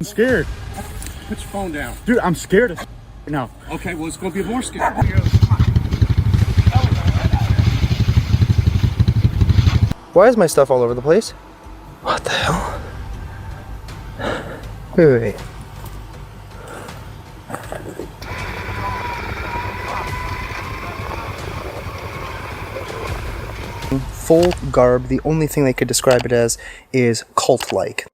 scared. Put your phone down. Dude, I'm scared as now. Okay, well, it's going to be more scary. Why is my stuff all over the place? What the hell? Wait. Full garb, the only thing they could describe it as is cult-like.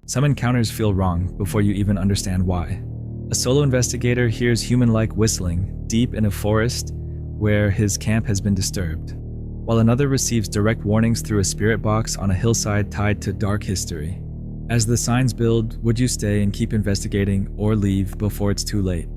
Some encounters feel wrong before you even understand why. A solo investigator hears human-like whistling deep in a forest where his camp has been disturbed, while another receives direct warnings through a spirit box on a hillside tied to dark history. As the signs build, would you stay and keep investigating or leave before it's too late?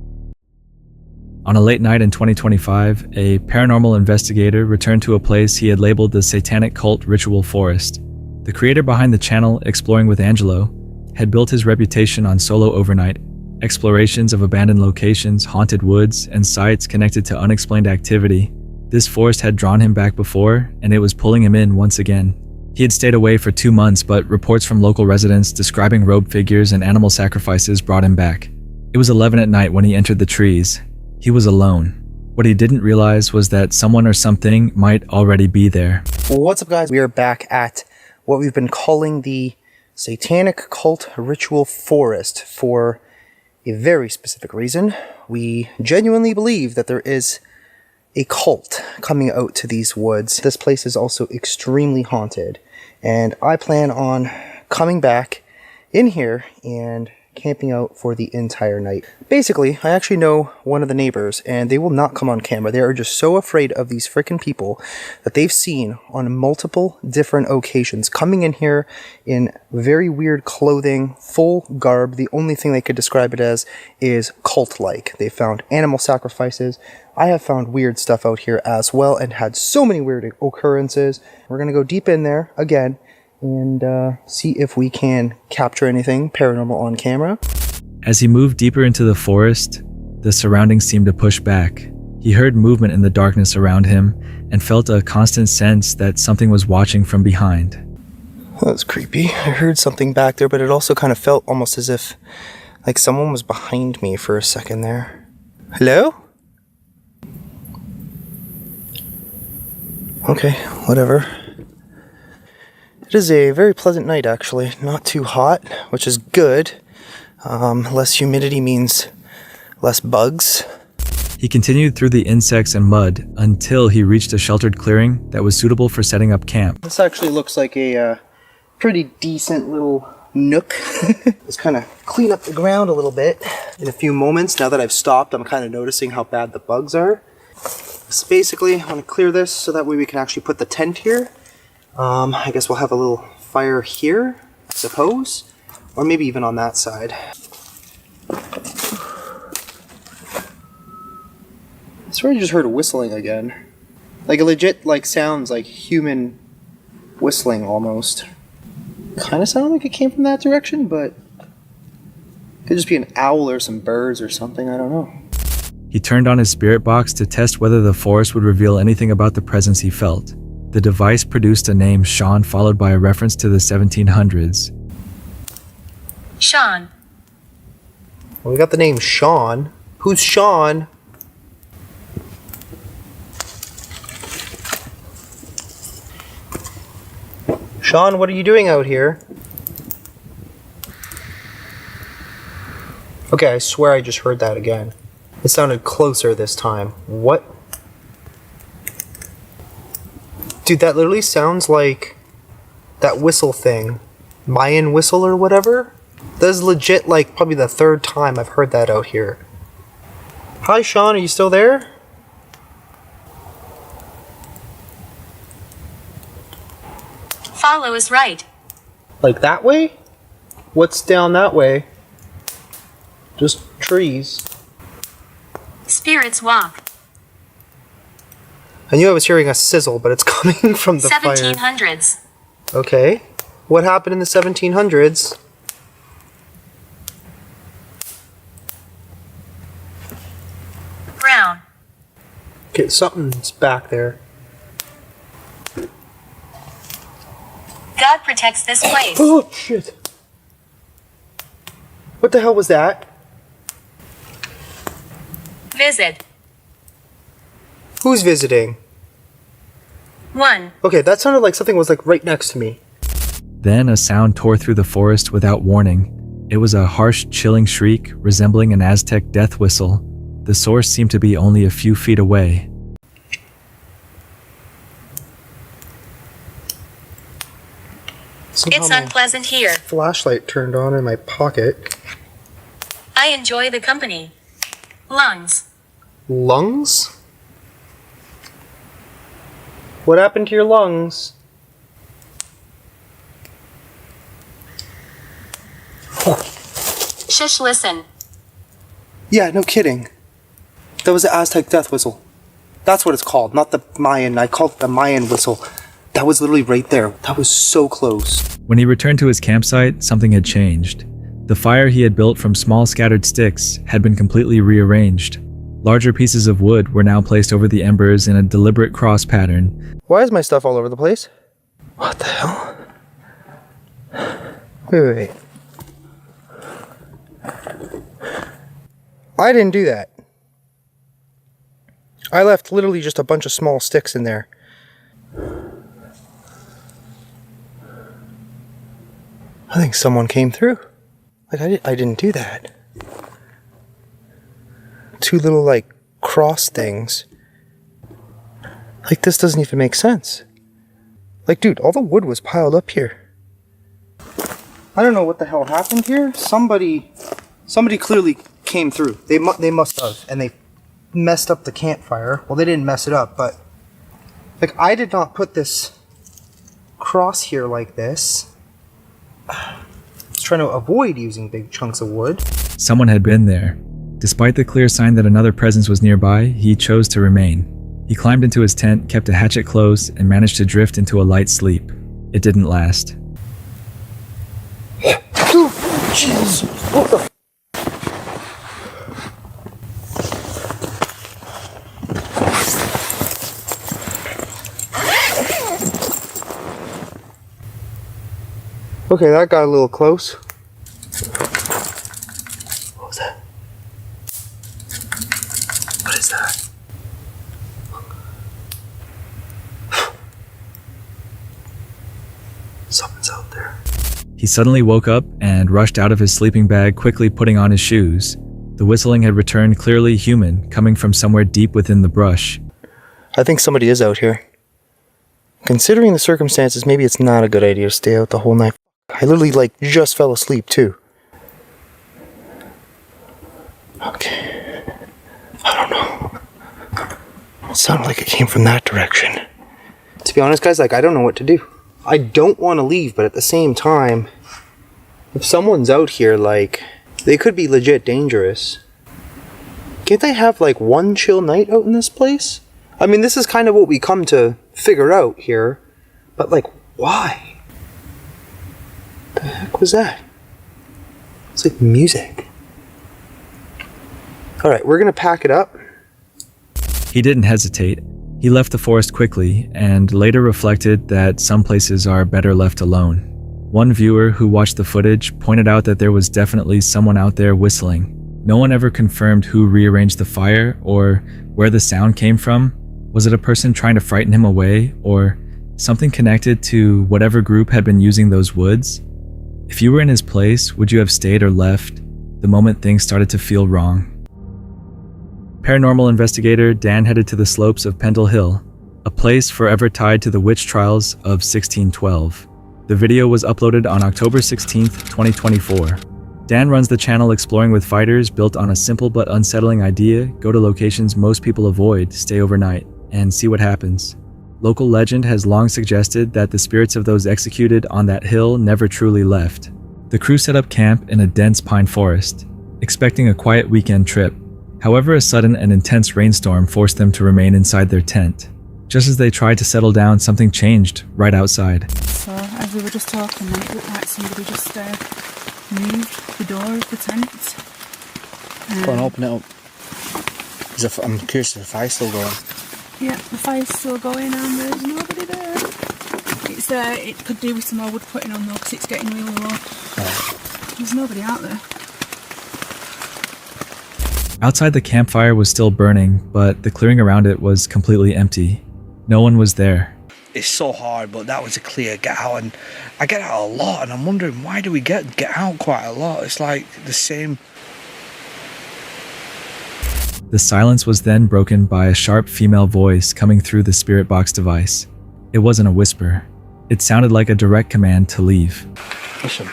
On a late night in 2025, a paranormal investigator returned to a place he had labeled the Satanic Cult Ritual Forest. The creator behind the channel, Exploring with Angelo, had built his reputation on solo overnight explorations of abandoned locations, haunted woods, and sites connected to unexplained activity. This forest had drawn him back before, and it was pulling him in once again. He had stayed away for 2 months, but reports from local residents describing robed figures and animal sacrifices brought him back. It was 11 at night when he entered the trees. He was alone. What he didn't realize was that someone or something might already be there. What's up, guys? We are back at what we've been calling the Satanic Cult Ritual Forest for a very specific reason. We genuinely believe that there is a cult coming out to these woods. This place is also extremely haunted, and I plan on coming back in here and camping out for the entire night. Basically, I actually know one of the neighbors, and they will not come on camera. They are just so afraid of these freaking people that they've seen on multiple different occasions coming in here in very weird clothing, full garb. The only thing they could describe it as is cult-like. They found animal sacrifices. I have found weird stuff out here as well and had so many weird occurrences. We're gonna go deep in there again and see if we can capture anything paranormal on camera. As he moved deeper into the forest, the surroundings seemed to push back. He heard movement in the darkness around him and felt a constant sense that something was watching from behind. That was creepy. I heard something back there, but it also kind of felt almost as if like someone was behind me for a second there. Hello? Okay, whatever. It is a very pleasant night, actually. Not too hot, which is good. Less humidity means less bugs. He continued through the insects and mud until he reached a sheltered clearing that was suitable for setting up camp. This actually looks like a pretty decent little nook. Let's kind of clean up the ground a little bit. In a few moments, now that I've stopped, I'm kind of noticing how bad the bugs are. So basically, I want to clear this so that way we can actually put the tent here. I guess we'll have a little fire here, I suppose, or maybe even on that side. I swear I just heard whistling again. Like, it legit, like, sounds like human whistling almost. Kind of sounded like it came from that direction, but it could just be an owl or some birds or something, I don't know. He turned on his spirit box to test whether the forest would reveal anything about the presence he felt. The device produced a name Sean followed by a reference to the 1700s. Sean. Well, we got the name Sean. Who's Sean? Sean, what are you doing out here? Okay, I swear I just heard that again. It sounded closer this time. What? Dude, that literally sounds like that whistle thing. Mayan whistle or whatever? That is legit like probably the third time I've heard that out here. Hi, Sean, are you still there? Follow is right. Like that way? What's down that way? Just trees. Spirits walk. I knew I was hearing a sizzle, but it's coming from the fire. 1700s. Okay. What happened in the 1700s? Brown. Okay, something's back there. God protects this place. Oh, shit. What the hell was that? Visit. Who's visiting? 1. Okay, that sounded like something was like right next to me. Then a sound tore through the forest without warning. It was a harsh, chilling shriek resembling an Aztec death whistle. The source seemed to be only a few feet away. Somehow It's my unpleasant here. flashlight turned on in my pocket. I enjoy the company. Lungs. Lungs? What happened to your lungs? Shush, listen. Yeah, no kidding. That was the Aztec death whistle. That's what it's called, not the Mayan. I called it the Mayan whistle. That was literally right there. That was so close. When he returned to his campsite, something had changed. The fire he had built from small scattered sticks had been completely rearranged. Larger pieces of wood were now placed over the embers in a deliberate cross pattern. Why is my stuff all over the place? What the hell? Wait. I didn't do that. I left literally just a bunch of small sticks in there. I think someone came through. Like, I didn't do that. Two little, like, cross things. Like, this doesn't even make sense. Like, dude, all the wood was piled up here. I don't know what the hell happened here. Somebody clearly came through. They must have. And they messed up the campfire. Well, they didn't mess it up, but... Like, I did not put this cross here like this. I was trying to avoid using big chunks of wood. Someone had been there. Despite the clear sign that another presence was nearby, he chose to remain. He climbed into his tent, kept a hatchet close, and managed to drift into a light sleep. It didn't last. Jesus! What the Okay, that got a little close. What was that? What is that? Something's out there. He suddenly woke up and rushed out of his sleeping bag, quickly putting on his shoes. The whistling had returned clearly human, coming from somewhere deep within the brush. I think somebody is out here. Considering the circumstances, maybe it's not a good idea to stay out the whole night. I literally, like, just fell asleep, too. Okay. I don't know. It sounded like it came from that direction. To be honest, guys, like, I don't know what to do. I don't want to leave, but at the same time, if someone's out here, like, they could be legit dangerous. Can't they have, like, one chill night out in this place? I mean, this is kind of what we come to figure out here. But, like, why? What the heck was that? It's like music. Alright, we're gonna pack it up. He didn't hesitate. He left the forest quickly and later reflected that some places are better left alone. One viewer who watched the footage pointed out that there was definitely someone out there whistling. No one ever confirmed who rearranged the fire or where the sound came from. Was it a person trying to frighten him away, or something connected to whatever group had been using those woods? If you were in his place, would you have stayed or left the moment things started to feel wrong? Paranormal investigator Dan headed to the slopes of Pendle Hill, a place forever tied to the witch trials of 1612. The video was uploaded on October 16, 2024. Dan runs the channel exploring with fighters built on a simple but unsettling idea: go to locations most people avoid, stay overnight, and see what happens. Local legend has long suggested that the spirits of those executed on that hill never truly left. The crew set up camp in a dense pine forest, expecting a quiet weekend trip. However, a sudden and intense rainstorm forced them to remain inside their tent. Just as they tried to settle down, something changed right outside. So, as we were just talking, it looked like somebody just moved the door of the tent. Go and open it up. I'm curious if the fire's still going. Yeah, the fire's still going and there's nobody there. It could do with some more wood putting on though, because it's getting really low. There's nobody out there. Outside, the campfire was still burning, but the clearing around it was completely empty. No one was there. It's so hard, but that was a clear get out, and I get out a lot, and I'm wondering, why do we get out quite a lot? It's like the same. The silence was then broken by a sharp female voice coming through the spirit box device. It wasn't a whisper. It sounded like a direct command to leave. Listen.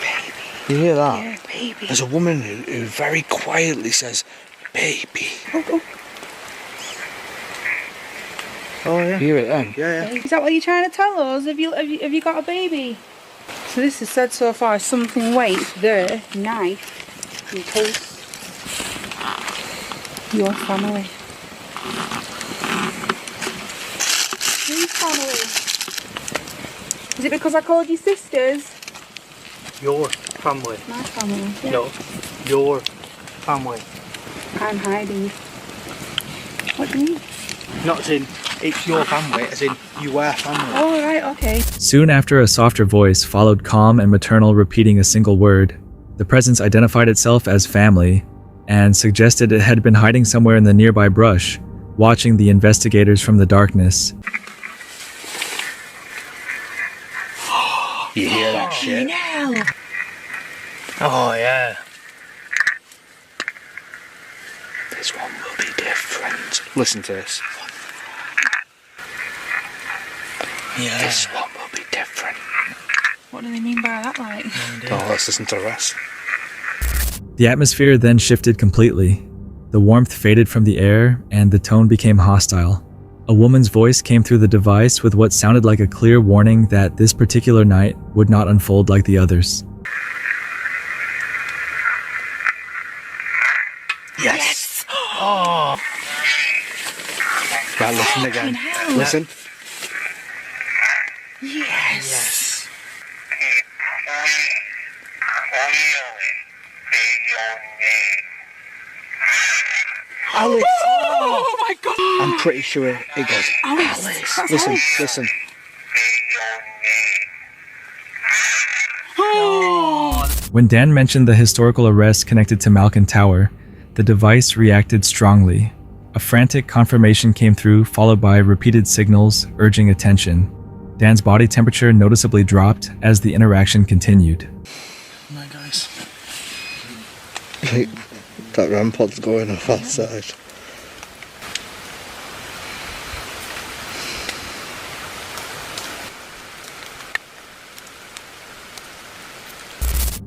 Baby. You hear that? Yeah, baby. There's a woman who very quietly says, baby. Oh yeah. You hear it then? Yeah. Is that what you're trying to tell us? Have you got a baby? So this has said so far something weight there, knife, and pulse. Your family. Whose family? Is it because I called you sisters? Your family. My family. Yeah. No. Your family. I'm hiding. What do you mean? Not as in, it's your family, as in, you were family. Oh, right, okay. Soon after, a softer voice followed calm and maternal, repeating a single word. The presence identified itself as family and suggested it had been hiding somewhere in the nearby brush, watching the investigators from the darkness. You hear that shit? Oh yeah. This one will be different. Listen to this. Yeah. This one will be different. What do they mean by that, like? Oh, let's listen to the rest. The atmosphere then shifted completely. The warmth faded from the air, and the tone became hostile. A woman's voice came through the device with what sounded like a clear warning that this particular night would not unfold like the others. Yes! Oh! Right, listen again. Listen. Yes! Alice! Oh my god! I'm pretty sure it goes, Alice! Alice! Listen, Alice. listen. Oh! When Dan mentioned the historical arrest connected to Malkin Tower, the device reacted strongly. A frantic confirmation came through, followed by repeated signals urging attention. Dan's body temperature noticeably dropped as the interaction continued. My guys. That RAM pod's going off outside.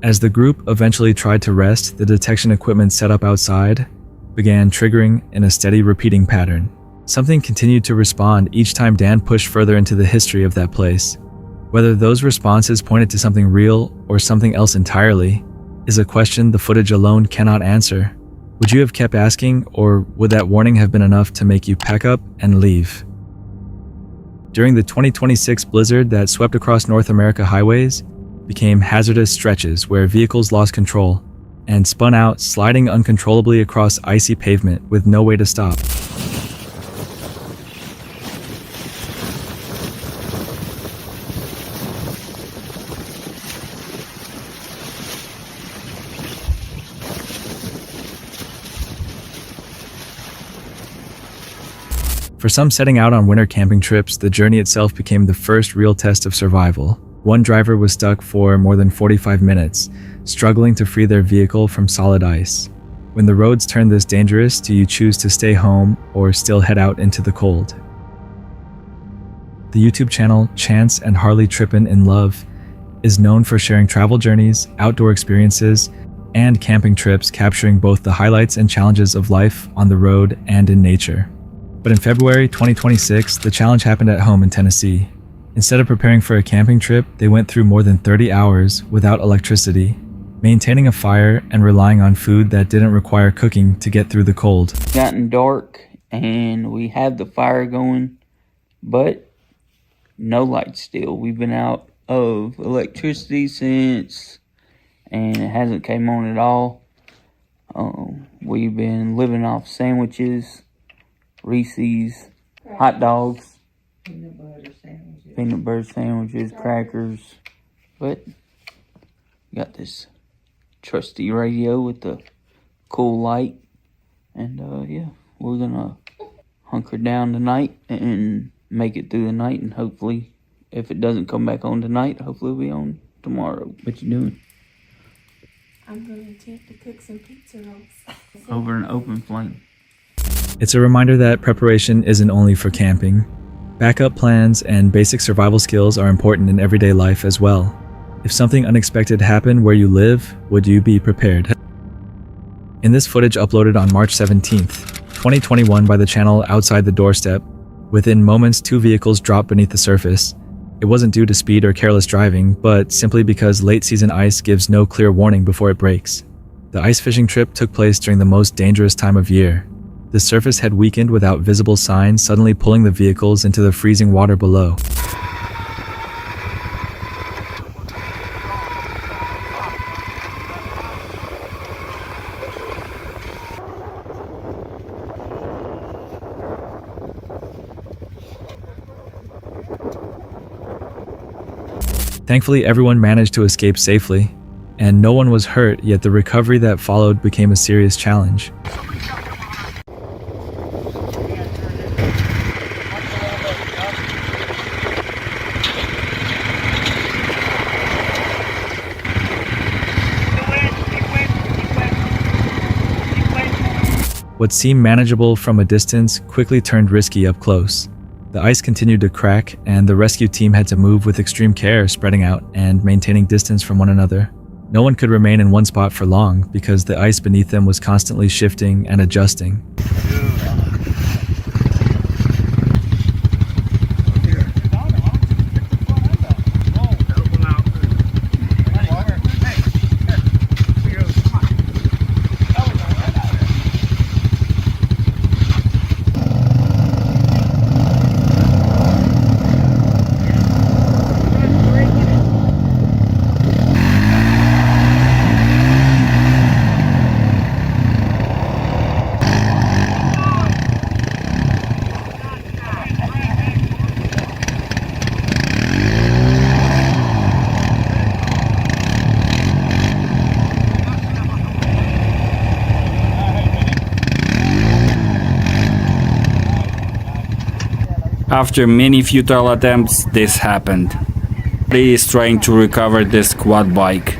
As the group eventually tried to rest, the detection equipment set up outside began triggering in a steady repeating pattern. Something continued to respond each time Dan pushed further into the history of that place. Whether those responses pointed to something real or something else entirely is a question the footage alone cannot answer. Would you have kept asking, or would that warning have been enough to make you pack up and leave? During the 2026 blizzard that swept across North America highways became hazardous stretches where vehicles lost control and spun out, sliding uncontrollably across icy pavement with no way to stop. For some setting out on winter camping trips, the journey itself became the first real test of survival. One driver was stuck for more than 45 minutes, struggling to free their vehicle from solid ice. When the roads turn this dangerous, do you choose to stay home or still head out into the cold? The YouTube channel Chance and Harley Trippin' in Love is known for sharing travel journeys, outdoor experiences, and camping trips, capturing both the highlights and challenges of life on the road and in nature. But in February 2026, the challenge happened at home in Tennessee. Instead of preparing for a camping trip, they went through more than 30 hours without electricity, maintaining a fire and relying on food that didn't require cooking to get through the cold. It's gotten dark and we have the fire going, but no light still. We've been out of electricity since, and it hasn't came on at all. We've been living off sandwiches, Reese's, hot dogs, peanut butter sandwiches, crackers. But got this trusty radio with the cool light. And yeah, we're gonna hunker down tonight and make it through the night. And hopefully, if it doesn't come back on tonight, hopefully it'll be on tomorrow. What you doing? I'm gonna attempt to cook some pizza rolls. Over an open flame. It's a reminder that preparation isn't only for camping. Backup plans and basic survival skills are important in everyday life as well. If something unexpected happened where you live, would you be prepared? In this footage uploaded on March 17th, 2021 by the channel Outside the Doorstep, within moments 2 vehicles dropped beneath the surface. It wasn't due to speed or careless driving, but simply because late season ice gives no clear warning before it breaks. The ice fishing trip took place during the most dangerous time of year. The surface had weakened without visible signs, suddenly pulling the vehicles into the freezing water below. Thankfully, everyone managed to escape safely, and no one was hurt, yet the recovery that followed became a serious challenge. What seemed manageable from a distance quickly turned risky up close. The ice continued to crack, and the rescue team had to move with extreme care, spreading out and maintaining distance from one another. No one could remain in one spot for long because the ice beneath them was constantly shifting and adjusting. After many futile attempts, this happened. He is trying to recover this quad bike.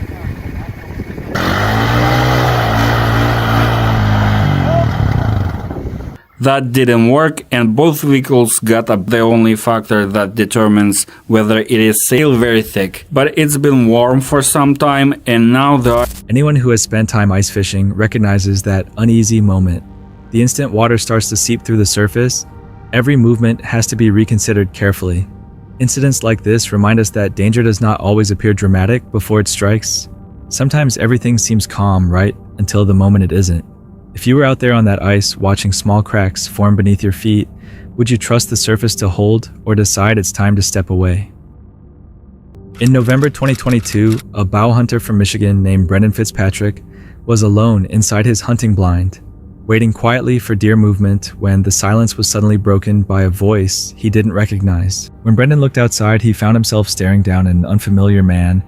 That didn't work, and both vehicles got up. The only factor that determines whether it is still very thick. But it's been warm for some time, and now Anyone who has spent time ice fishing recognizes that uneasy moment. The instant water starts to seep through the surface, every movement has to be reconsidered carefully. Incidents like this remind us that danger does not always appear dramatic before it strikes. Sometimes everything seems calm, right, until the moment it isn't. If you were out there on that ice watching small cracks form beneath your feet, would you trust the surface to hold or decide it's time to step away? In November 2022, a bow hunter from Michigan named Brendan Fitzpatrick was alone inside his hunting blind, waiting quietly for deer movement when the silence was suddenly broken by a voice he didn't recognize. When Brendan looked outside, he found himself staring down an unfamiliar man,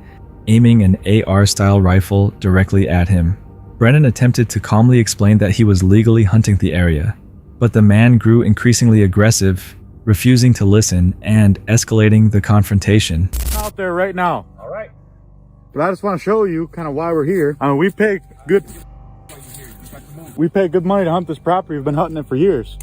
aiming an AR-style rifle directly at him. Brendan attempted to calmly explain that he was legally hunting the area, but the man grew increasingly aggressive, refusing to listen and escalating the confrontation. Out there right now. All right. But I just want to show you kind of why we're here. I mean, we pay good money to hunt this property. We've been hunting it for years.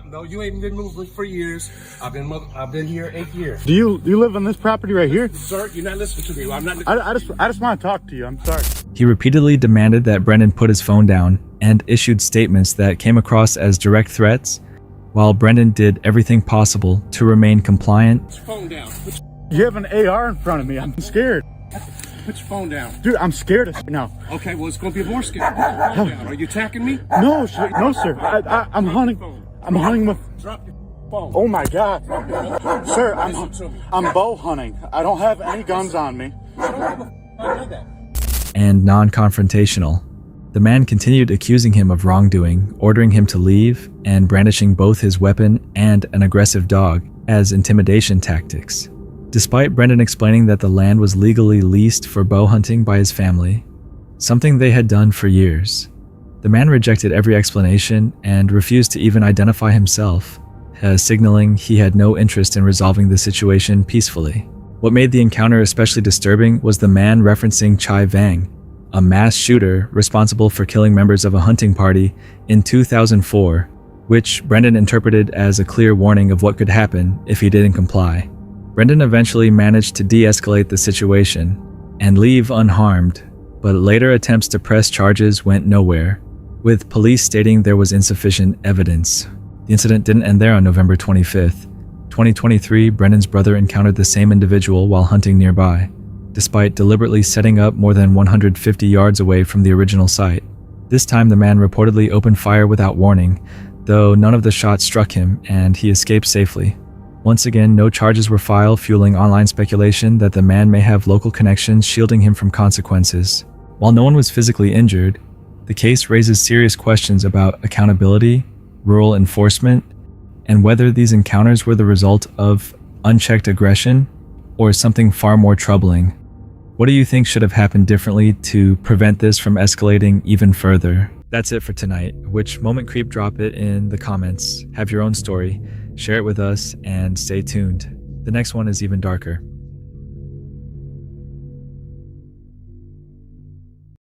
No, you ain't been moving for years. I've been here 8 years. Do you live on this property right here? Sir, you're not listening to me. I'm not. I just want to talk to you. I'm sorry. He repeatedly demanded that Brendan put his phone down and issued statements that came across as direct threats, while Brendan did everything possible to remain compliant. Put your phone down. You have an AR in front of me. I'm scared. Put your phone down. Dude, I'm scared as now. Okay, well, it's going to be more scary. Put your phone down. Are you attacking me? No, sir. I'm hunting. I'm hunting with... Drop your phone. Oh my God. Sir, I'm bow hunting. I don't have any guns on me. I know that. And non-confrontational. The man continued accusing him of wrongdoing, ordering him to leave, and brandishing both his weapon and an aggressive dog, as intimidation tactics. Despite Brendan explaining that the land was legally leased for bow hunting by his family, something they had done for years, the man rejected every explanation and refused to even identify himself, signaling he had no interest in resolving the situation peacefully. What made the encounter especially disturbing was the man referencing Chai Vang, a mass shooter responsible for killing members of a hunting party in 2004, which Brendan interpreted as a clear warning of what could happen if he didn't comply. Brendan eventually managed to de-escalate the situation and leave unharmed, but later attempts to press charges went nowhere, with police stating there was insufficient evidence. The incident didn't end there. On November 25th, 2023, Brendan's brother encountered the same individual while hunting nearby, despite deliberately setting up more than 150 yards away from the original site. This time the man reportedly opened fire without warning, though none of the shots struck him and he escaped safely. Once again, no charges were filed, fueling online speculation that the man may have local connections shielding him from consequences. While no one was physically injured, the case raises serious questions about accountability, rural enforcement, and whether these encounters were the result of unchecked aggression or something far more troubling. What do you think should have happened differently to prevent this from escalating even further? That's it for tonight. Which moment creep? Drop it in the comments. Have your own story, share it with us, and stay tuned. The next one is even darker.